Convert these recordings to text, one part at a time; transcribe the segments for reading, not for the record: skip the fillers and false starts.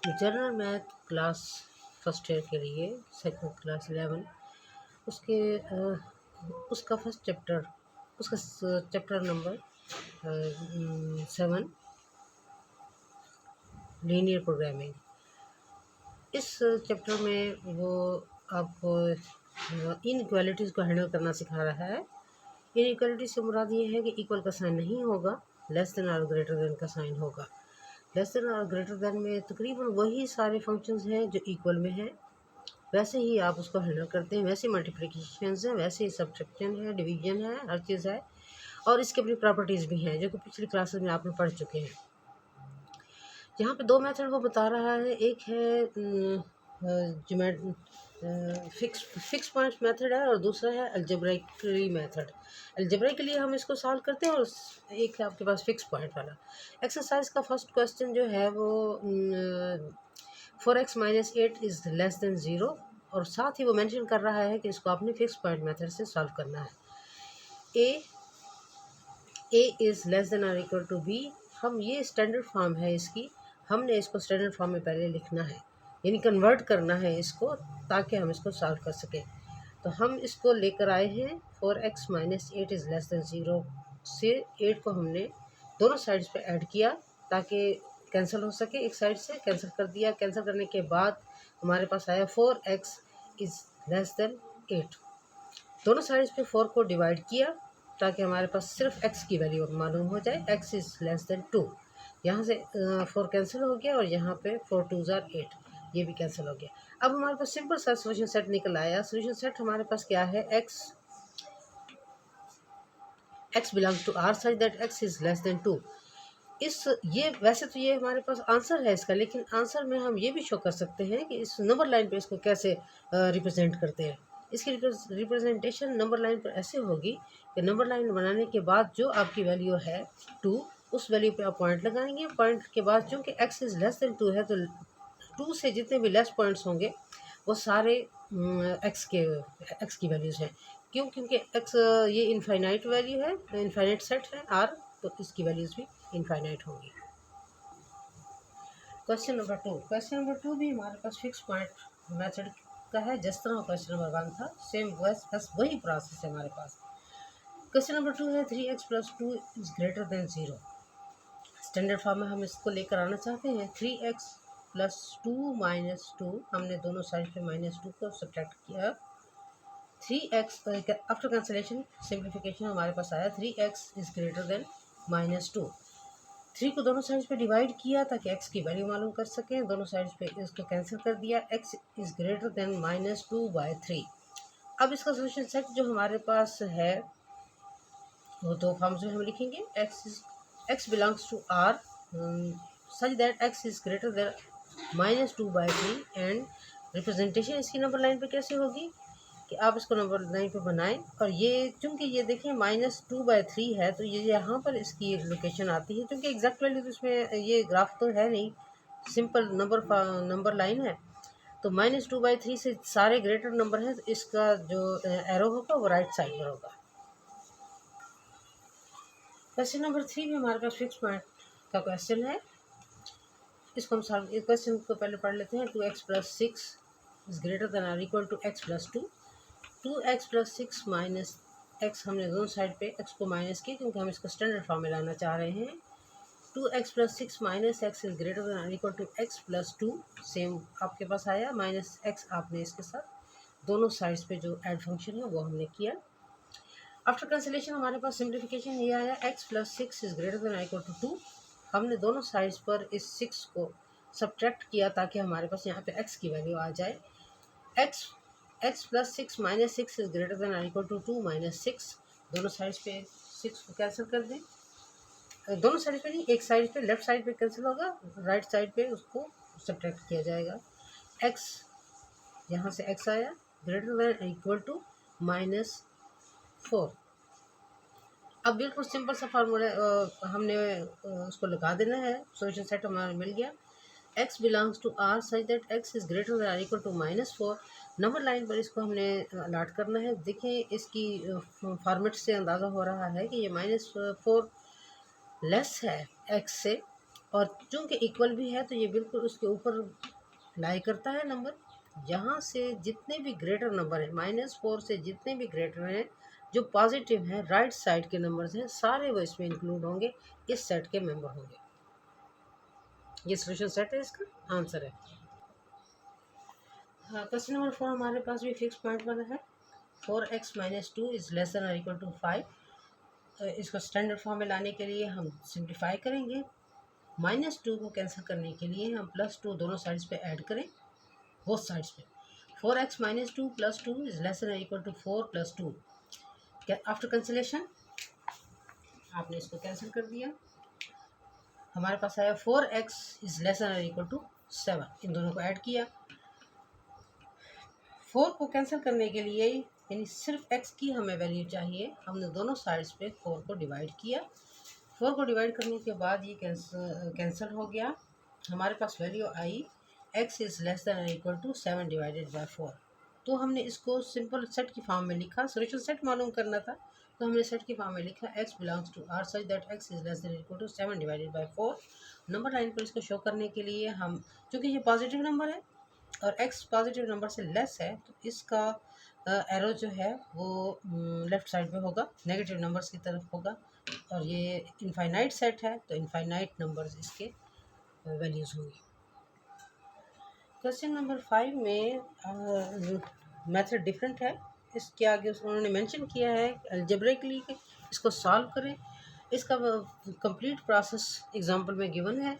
General math class first year के लिए second class 11 उसके उसका फर्स्ट चैप्टर उसका चैप्टर नंबर 7 लीनियर प्रोग्रामिंग। इस चैप्टर में वो आपको इनइक्वालिटीज़ को हैंडल करना सिखा रहा है। इनइक्वालिटी से मुराद ये है कि इक्वल का साइन नहीं होगा, लेस देन और ग्रेटर देन का साइन होगा। लेस देन और ग्रेटर देन में तकरीबन वही सारे फंक्शंस हैं जो इक्वल में हैं, वैसे ही आप उसको हैंडल करते हैं, वैसे मल्टीप्लिकेशन है, वैसे ही सब्ट्रैक्शन है, डिवीजन है, हर चीज़ है। और इसकी अपनी प्रॉपर्टीज़ भी हैं जो कि पिछली क्लासेस में आपने पढ़ चुके हैं। यहाँ पे दो मेथड वो बता रहा है, एक है फिक्स पॉइंट मेथड है और दूसरा है अलजेब्राइकली मेथड। अलजेब्राइकली हम इसको सॉल्व करते हैं और एक है आपके पास फिक्स पॉइंट वाला। एक्सरसाइज का फर्स्ट क्वेश्चन जो है वो 4x - 8 इज़ लेस देन 0 और साथ ही वो मेंशन कर रहा है कि इसको आपने फिक्स पॉइंट मेथड से सॉल्व करना है। ए इज़ लेस देन और इक्वल टू बी, हम ये स्टैंडर्ड फॉर्म है इसकी, हमने इसको स्टैंडर्ड फॉर्म में पहले लिखना है, यानी कन्वर्ट करना है इसको ताकि हम इसको सॉल्व कर सकें। तो हम इसको लेकर आए हैं 4x - 8 इज़ लेस देन 0 से 8 को हमने दोनों साइड्स पे ऐड किया ताकि कैंसिल हो सके, एक साइड से कैंसिल कर दिया। कैंसिल करने के बाद हमारे पास आया 4x इज़ लेस देन 8। दोनों साइड्स पे 4 को डिवाइड किया ताकि हमारे पास सिर्फ x की वैल्यू मालूम हो जाए, x इज़ लेस देन 2। यहाँ से 4 कैंसिल हो गया और यहाँ पे 4 2 ज़ार 8, ये भी कैंसिल हो गया। अब हमारे पास सिंपल सा सोल्यूशन सेट निकल आया। सोल्यूशन सेट हमारे पास क्या है, x belongs to r such that x is less than 2। ये वैसे तो ये हमारे पास आंसर है इसका, लेकिन आंसर में हम ये भी शो कर सकते हैं कि इस नंबर लाइन पे इसको कैसे रिप्रेजेंट करते हैं। इसकी रिप्रेजेंटेशन नंबर लाइन पर ऐसे होगी कि नंबर लाइन बनाने के बाद जो आपकी वैल्यू है 2, उस वैल्यू पे आप पॉइंट लगाएंगे। पॉइंट के बाद चूँकि x इज़ लेस देन 2 है तो 2 से जितने भी लेस पॉइंट्स होंगे वो सारे x की वैल्यूज़ हैं। क्यों? क्योंकि x ये इनफाइनाइट वैल्यू है, इनफाइनाइट सेट है r, तो इसकी वैल्यूज़ भी इनफाइनाइट होंगी। क्वेश्चन नंबर टू भी हमारे पास फिक्स पॉइंट मेथड का है, जिस तरह क्वेश्चन नंबर 1 था सेम बस वही प्रोसेस है हमारे पास। क्वेश्चन नंबर 2 है 3x + 2 is greater then 0। Standard form में हम इसको लेकर आना चाहते हैं। 3x + 2 - 2, हमने दोनों साइड पे -2 को सब्ट्रैक्ट किया। 3x आफ्टर कैंसलेशन सिंप्लीफिकेशन हमारे पास आया 3x इज़ ग्रेटर देन -2। 3 को दोनों साइड्स पे डिवाइड किया ताकि x की वैल्यू मालूम कर सकें। दोनों साइड्स पे इसको कैंसिल कर दिया। x is greater than -2/3। अब इसका सोल्यूशन सेट जो हमारे पास है वो दो फॉर्म्स में हम लिखेंगे। x belongs to r such that x is greater than -2/3 and representation इसकी नंबर लाइन पे कैसे होगी कि आप इसको नंबर लाइन पे बनाएं। और ये चूंकि ये देखें -2/3 है तो ये यहाँ पर इसकी लोकेशन आती है, क्योंकि एग्जैक्ट वैल्यू तो इसमें ये ग्राफ तो है नहीं, सिंपल नंबर लाइन है। तो -2/3 से सारे ग्रेटर नंबर हैं तो इसका जो एरो होगा वो राइट साइड पर होगा। क्वेश्चन नंबर 3 में हमारे पास फिक्स पॉइंट का क्वेश्चन है। इसको हम सॉल्व, इस क्वेश्चन को पहले पढ़ लेते हैं। 2x + 6 इज़ ग्रेटर देन और equal to x + 2। 2x + 6 minus x, हमने दोनों साइड पे x को माइनस किया क्योंकि हम इसको स्टैंडर्ड फॉर्म में लाना चाह रहे हैं। 2x + 6 - x is greater than और इक्वल टू x + 2। सेम आपके पास आया, -x आपने इसके साथ दोनों साइड्स पे जो ऐड फंक्शन है वो हमने किया। आफ्टर कैंसिलेशन हमारे पास सिंप्लीफिकेशन ये आया, x + 6 इज़ ग्रेटर देन और इक्वल टू 2। हमने दोनों साइड्स पर इस 6 को सब्ट्रैक्ट किया ताकि हमारे पास यहाँ पे x की वैल्यू आ जाए। x + 6 - 6 इज़ ग्रेटर देन और इक्वल टू 2 - 6। दोनों साइड्स पे 6 को कैंसिल कर दें। दोनों साइड पे नहीं, एक साइड पे, लेफ्ट साइड पे कैंसिल होगा, राइट साइड पे उसको सब्ट्रैक्ट किया जाएगा। x, यहाँ से x आया, ग्रेटर देन इक्वल टू -4। अब बिल्कुल सिंपल सा फार्मूला हमने उसको लगा देना है। सोल्यूशन सेट हमारा मिल गया। x belongs to r such that x is greater than और इक्वल टू -4। नंबर लाइन पर इसको हमने अलॉट करना है। देखें इसकी फॉर्मेट से अंदाज़ा हो रहा है कि ये -4 लेस है x से और चूँकि इक्वल भी है तो ये बिल्कुल उसके ऊपर लाई करता है नंबर। यहाँ से जितने भी ग्रेटर नंबर हैं -4 से जितने भी ग्रेटर हैं जो पॉजिटिव हैं राइट साइड के नंबर्स हैं सारे वो इसमें इंक्लूड होंगे, इस सेट के मेंबर होंगे। ये सोल्यूशन सेट है, इसका आंसर है। हाँ, क्वेश्चन नंबर 4 हमारे पास भी फिक्स पॉइंट वाला है। 4x - 2 इज लेस देन और इक्वल टू 5। इसको स्टैंडर्ड फॉर्म में लाने के लिए हम सिंप्लीफाई करेंगे। -2 को कैंसिल करने के लिए हम +2 दोनों साइड्स पे ऐड करें, बोथ साइड्स पे। 4x - 2 + 2 इज लेस देन और इक्वल टू 4 + 2। आफ्टर कैंसिलेशन आपने इसको कैंसिल कर दिया, हमारे पास आया 4x इज लेस देन और इक्वल टू 7। इन दोनों को ऐड किया। 4 को कैंसिल करने के लिए यानी सिर्फ x की हमें वैल्यू चाहिए, हमने दोनों साइड्स पे 4 को डिवाइड किया। 4 को डिवाइड करने के बाद ये कैंसिल हो गया, हमारे पास वैल्यू आई x इज़ लेस देन और इक्वल टू 7 डिवाइडेड बाय 4। तो हमने इसको सिंपल सेट की फॉर्म में लिखा, सोल्यूशन सेट मालूम करना था तो हमने सेट की फॉर्म में लिखा x belongs to R such that x is less than equal to 7 divided by 4। Number line पर इसको शो करने के लिए हम, चूँकि ये पॉजिटिव नंबर है और x पॉजिटिव नंबर से लेस है तो इसका एरो जो है वो लेफ़्ट साइड पे होगा, नेगेटिव नंबर्स की तरफ होगा। और ये इनफाइनाइट सेट है तो इनफाइनाइट नंबर्स इसके वैल्यूज़ होंगी। क्वेश्चन नंबर 5 में मेथड डिफरेंट है। इसके आगे उन्होंने मेंशन किया है अलजेब्रिकली इसको सॉल्व करें। इसका कंप्लीट प्रोसेस एग्जांपल में गिवन है,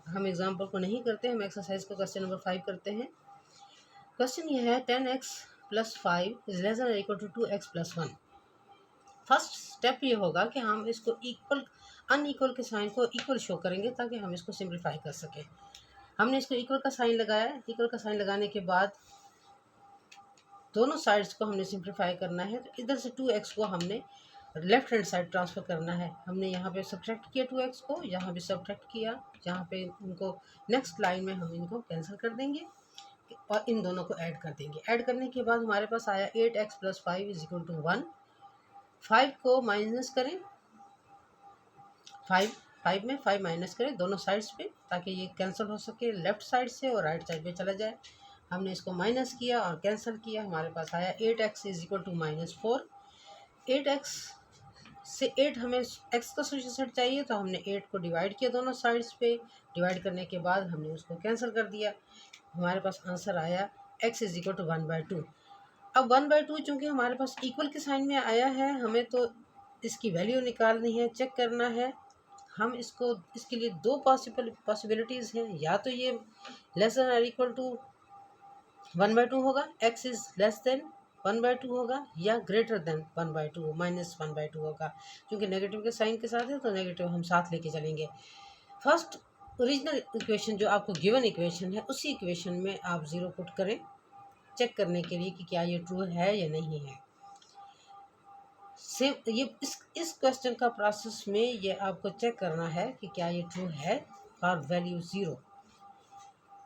हम एग्जांपल को नहीं करते, हम एक्सरसाइज को क्वेश्चन नंबर 5 करते हैं। क्वेश्चन ये है 10x + 5 इज लेस देन और equal to 2x + 1। First step ये होगा कि हम इसको इक्वल अनइक्वल के साइन को इक्वल शो करेंगे ताकि हम इसको सिंप्लीफाई कर सकें। हमने इसको इक्वल का साइन लगाया, इक्वल का साइन लगाने के बाद दोनों साइड्स को हमने सिंप्लीफाई करना है। तो इधर से 2x को हमने लेफ्ट हैंड साइड ट्रांसफ़र करना है। हमने यहाँ पे सब्ट्रैक्ट किया 2x को, यहाँ भी सब्ट्रैक्ट किया, यहाँ पे इनको नेक्स्ट लाइन में हम इनको कैंसिल कर देंगे और इन दोनों को ऐड कर देंगे। ऐड करने के बाद हमारे पास आया 8x + 5 इज इक्वल टू 1। 5 को माइनस करें, 5 में 5 माइनस करें दोनों साइड्स पे ताकि ये कैंसिल हो सके लेफ़्ट साइड से और राइट साइड पे चला जाए। हमने इसको माइनस किया और कैंसिल किया, हमारे पास आया 8x is equal to -4। 8x से 8 हमें x का सोल्यूशन सेट चाहिए तो हमने 8 को डिवाइड किया दोनों साइड्स पे। डिवाइड करने के बाद हमने उसको कैंसिल कर दिया, हमारे पास आंसर आया x इज इक्वल टू 1/2। अब 1/2 चूँकि हमारे पास इक्वल के साइन में आया है, हमें तो इसकी वैल्यू निकालनी है, चेक करना है। हम इसको, इसके लिए दो पॉसिबिलिटीज़ हैं, या तो ये लेस देन और इक्वल टू 1/2 होगा, x इज़ लेस देन 1/2 होगा, या ग्रेटर देन 1/2 -1/2 होगा। क्योंकि नेगेटिव के साइन के साथ है तो नेगेटिव हम साथ लेके चलेंगे। फर्स्ट ओरिजिनल इक्वेशन जो आपको गिवन इक्वेशन है उसी इक्वेशन में आप 0 पुट करें चेक करने के लिए कि क्या ये ट्रू है या नहीं है। सेम ये इस क्वेश्चन का प्रोसेस में ये आपको चेक करना है कि क्या ये ट्रू है फॉर वैल्यू 0।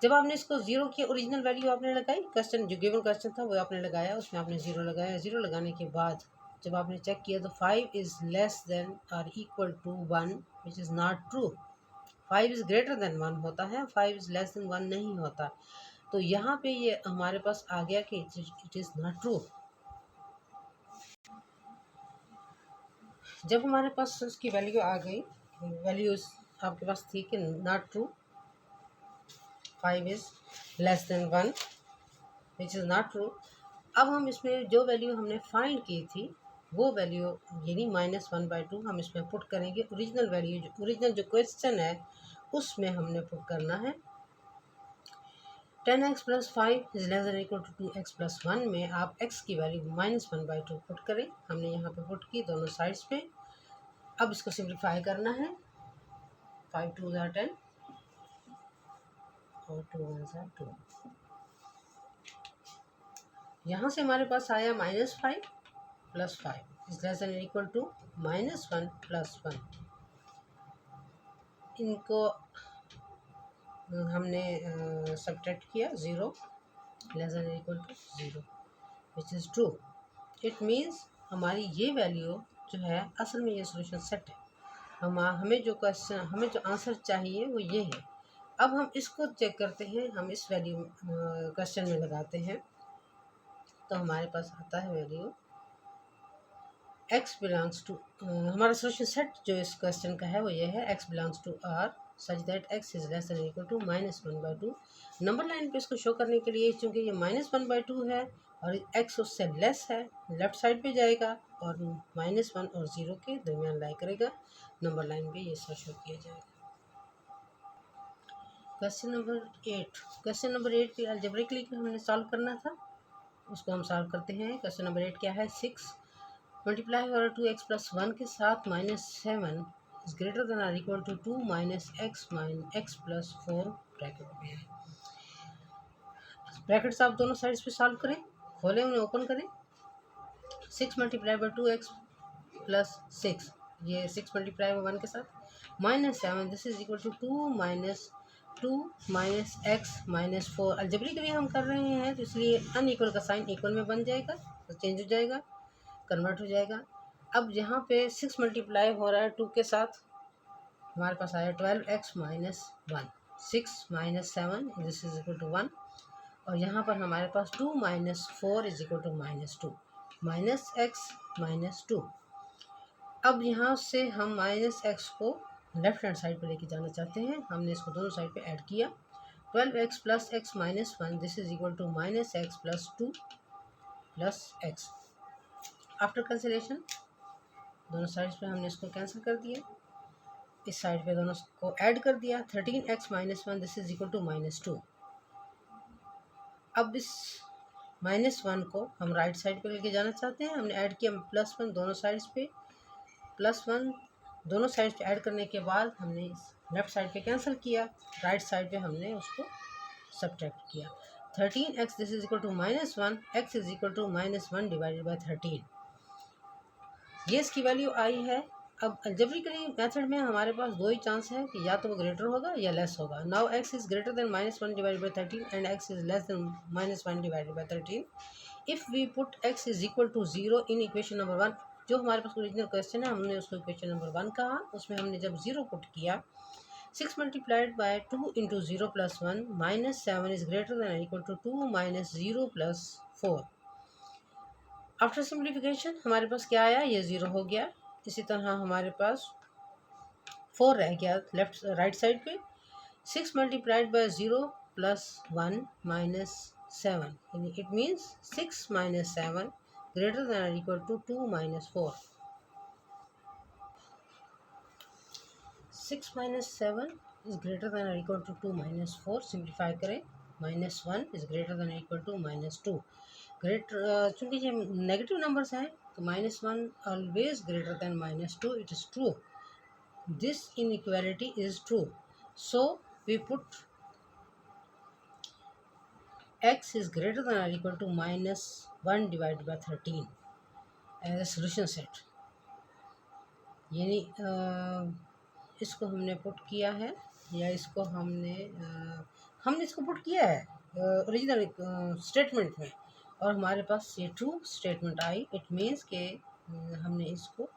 जब आपने इसको 0 की ओरिजिनल वैल्यू आपने लगाई, क्वेश्चन जो गिवन क्वेश्चन था वो आपने लगाया, उसमें आपने 0 लगाया। 0 लगाने के बाद जब आपने चेक किया तो 5 इज़ लेस देन और equal to 1 which is not true. 5 is greater than 1 होता है, 5 इज़ लेस देन 1 नहीं होता। तो यहाँ पे ये हमारे पास आ गया कि इट इज़ नॉट ट्रू। जब हमारे पास उसकी वैल्यू आ गई, वैल्यूज आपके पास थी कि not true, 5 is less than 1 which is not true. अब हम इसमें जो वैल्यू हमने फाइंड की थी वो वैल्यू यानी -1/2 हम इसमें पुट करेंगे। ओरिजिनल वैल्यू ओरिजिनल जो क्वेश्चन है उसमें हमने पुट करना है। 10x + 5 is less than equal to 2x + 1 में आप x की वैल्यू -1/2 पुट करें। हमने यहाँ पे पुट की दोनों साइड्स पे। अब इसको सिंप्लीफाई करना है। 5 2 ज़ा 10 और 2 1 ज़ा 2। यहाँ से हमारे पास आया -5 + 5 is less than equal to -1 + 1। इनको हमने सब्ट्रैक्ट किया, 0 less than equal to 0 which is true. It means हमारी ये वैल्यू जो है असल में ये सोल्यूशन सेट है। हमें जो आंसर चाहिए वो ये है। अब हम इसको चेक करते हैं, हम इस वैल्यू क्वेश्चन में लगाते हैं, तो हमारे पास आता है वैल्यू x बिलोंग्स टू, हमारा सोल्यूशन सेट जो इस क्वेश्चन का है वो ये है x belongs to R such that x is less than equal to -1/2। Number line पे इसको शो करने के लिए, चूंकि ये -1/2 है और x उससे लेस है, लेफ्ट साइड पे जाएगा और -1 और 0 के दरमियान लाई करेगा, नंबर लाइन पे ये शो किया जाएगा। क्वेश्चन नंबर 8, क्वेश्चन नंबर 8 की अलजेब्रिकली हमने सॉल्व करना था, उसको हम सॉल्व करते हैं। क्वेश्चन नंबर 8 क्या है, 6 मल्टीप्लाई और 2x प्लस 1 के साथ -7 इज ग्रेटर देन और equal to 2 -x plus 4 bracket में है। ब्रैकेट्स आप दोनों साइड्स पे सॉल्व करें, खोलें उन्हें ओपन करें। 6 मल्टीप्लाई बाई 2x प्लस 6, ये 6 मल्टीप्लाई बाई 1 के साथ -7 this is equal to 2 -x minus 4। Algebraically हम कर रहे हैं तो इसलिए अनइक्वल का साइन इक्वल में बन जाएगा, तो चेंज हो जाएगा, कन्वर्ट हो जाएगा। अब यहाँ पे 6 मल्टीप्लाई हो रहा है 2 के साथ, हमारे पास आया 12x minus 1, 6 minus 7 this is equal to 1, और यहाँ पर हमारे पास 2 minus 4 is equal to -2, -x minus 2। अब यहाँ से हम -x को लेफ्ट हैंड साइड पर लेके जाना चाहते हैं, हमने इसको दोनों साइड पे ऐड किया। 12x plus x minus 1 this is equal to -x plus 2 plus x। After cancellation दोनों साइड्स पे हमने इसको कैंसिल कर दिया, इस साइड पे दोनों को ऐड कर दिया। 13x minus 1 this is equal to -2। अब इस -1 को हम राइट साइड पे लेके जाना चाहते हैं, हमने ऐड किया +1 दोनों साइड्स पे, +1 दोनों साइड पे ऐड करने के बाद हमने लेफ्ट साइड पे कैंसिल किया, राइट साइड पे हमने उसको सब्ट्रैक्ट किया। 13x this is equal to -1, x is equal to -1 divided by 13, ये इसकी वैल्यू आई है। अब अलजेब्रिकली मेथड में हमारे पास दो ही चांस है कि या तो वो ग्रेटर होगा या लेस होगा। Now x is greater than -1 divided by 13 and x is less than -1 divided by 13। If we put x is equal to 0 in equation number 1, जो हमारे पास ओरिजिनल क्वेश्चन है हमने उसको इक्वेशन नंबर 1 कहा, उसमें हमने जब 0 पुट किया, 6 multiplied by 2 into 0 plus 1 -7 is greater than equal to 2 - 0 plus 4। After simplification हमारे पास क्या आया, ये 0 हो गया। इसी तरह हमारे पास 4 रह गया लेफ्ट राइट साइड पे। 6 मल्टीप्लाइड बाय 0 प्लस 1 माइनस 7, यानी it means 6 minus 7 greater than और equal to 2 minus 4। 6 minus 7 is greater than और इक्वल टू 2 माइनस 4, सिंप्लीफाई करें, -1 इज ग्रेटर देन और इक्वल टू -2। ग्रेटर चूँकि ये नेगेटिव नंबर्स हैं तो -1 always greater than -2, it is true, this inequality is true, so we put x is greater than or equal to -1 divided by 13 as a solution set। यानी इसको हमने put किया है, या इसको हमने इसको पुट किया है ओरिजिनल स्टेटमेंट में, और हमारे पास ये true statement I. It means के हमने इसको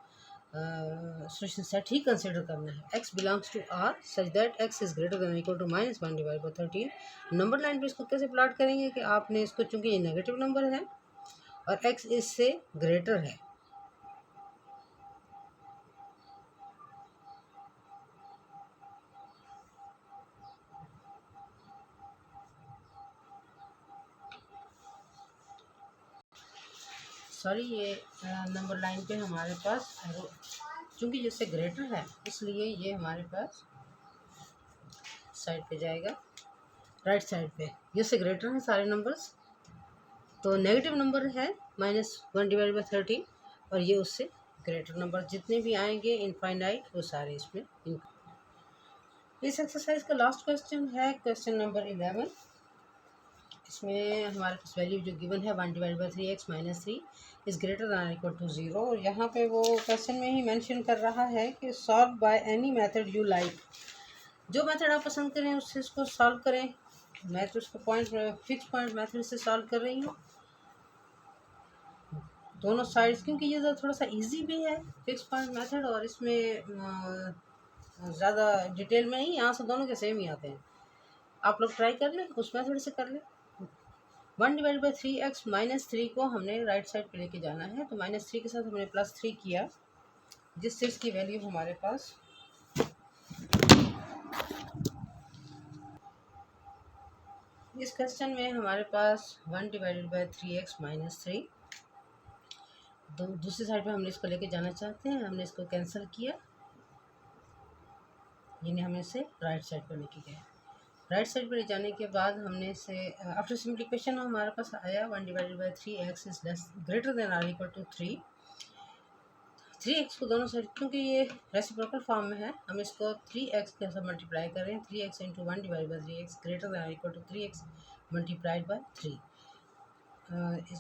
सोल्यूशन सेट ही कंसिडर करना है। x belongs to R such that x is greater than equal to -1 divide by 13। Number line पे इसको कैसे प्लॉट करेंगे कि आपने इसको, चूंकि ये नेगेटिव नंबर है और x इससे ग्रेटर है, सॉरी ये नंबर लाइन पे हमारे पास चूंकि जिससे ग्रेटर है इसलिए ये हमारे पास साइड पे जाएगा, राइट साइड पे। जिससे ग्रेटर है सारे नंबर्स, तो नेगेटिव नंबर है -1 डिवाइड बाई 13, और ये उससे ग्रेटर नंबर जितने भी आएंगे इनफाइनाइट वो सारे इसमें। इस एक्सरसाइज का लास्ट क्वेश्चन है क्वेश्चन नंबर 11। इसमें हमारे पास वैल्यू जो गिवन है 1 डिवाइड बाई 3x minus 3 is greater than equal to 0, और यहाँ पे वो क्वेश्चन में ही मेंशन कर रहा है कि solve by any method you like, जो मेथड आप पसंद करें उससे इसको सॉल्व करें। मैं तो उसको फिक्स पॉइंट मेथड से सॉल्व कर रही हूँ। दोनों साइड्स, क्योंकि ये थोड़ा सा इजी भी है फिक्स पॉइंट मेथड, और इसमें ज़्यादा डिटेल में नहीं, यहाँ से दोनों के सेम ही आते हैं। आप लोग ट्राई कर लें, उस मेथड से कर लें। 1/3x -3 को हमने राइट साइड पे लेके जाना है, तो -3 के साथ हमने +3 किया, जिससे इसकी वैल्यू हमारे पास इस क्वेश्चन में हमारे पास 1/3x -3, दूसरी साइड पे हमने इसको लेके जाना चाहते हैं, हमने इसको कैंसिल किया, यानी हमने इसे राइट साइड पर लेके गए। राइट साइड पर ले जाने के बाद हमने इसे आफ्टर सिंप्लीफिकेशन हमारे पास आया 1/3x is greater than or equal to 3। 3x को दोनों साइड, क्योंकि ये रेसिप्रोकल फॉर्म में है, हम इसको 3x के साथ मल्टीप्लाई करें, 3x into 1/3x greater than or equal to 3x multiplied by 3।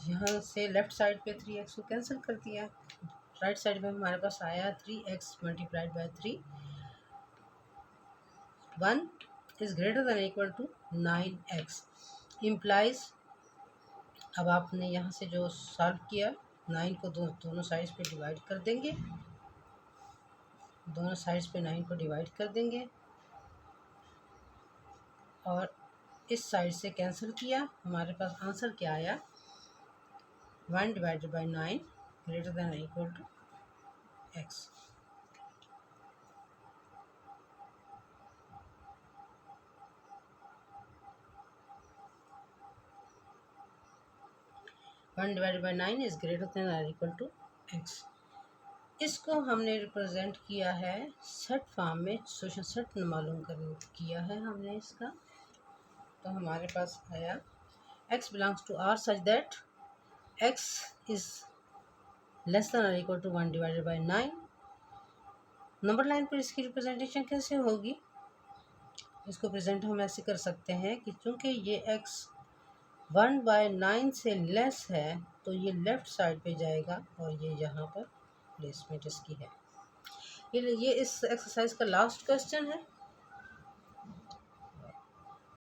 यहाँ से लेफ्ट साइड पे 3x को कैंसिल कर दिया, राइट साइड में हमारे पास आया 3x multiplied by 3, 1 is greater than equal to 9x implies. अब आपने यहाँ से जो सॉल्व किया, 9 को दोनों साइड्स पे डिवाइड कर देंगे, दोनों साइड्स पे 9 को डिवाइड कर देंगे, और इस साइड से कैंसिल किया, हमारे पास आंसर क्या आया, 1/9 greater than equal to x। 1/9 is greater than or equal to x। इसको हमने रिप्रेजेंट किया है सेट फॉर्म में, सोल्यूशन सेट मालूम किया है हमने इसका, तो हमारे पास आया x belongs to R such that x is less than or equal to 1/9। Number line पर इसकी रिप्रेजेंटेशन कैसे होगी, इसको प्रेजेंट हम ऐसे कर सकते हैं कि चूँकि ये x 1/9 से लेस है, तो ये लेफ़्ट साइड पे जाएगा, और ये यहाँ पर प्लेसमेंट इसकी है। ये इस एक्सरसाइज का लास्ट क्वेश्चन है।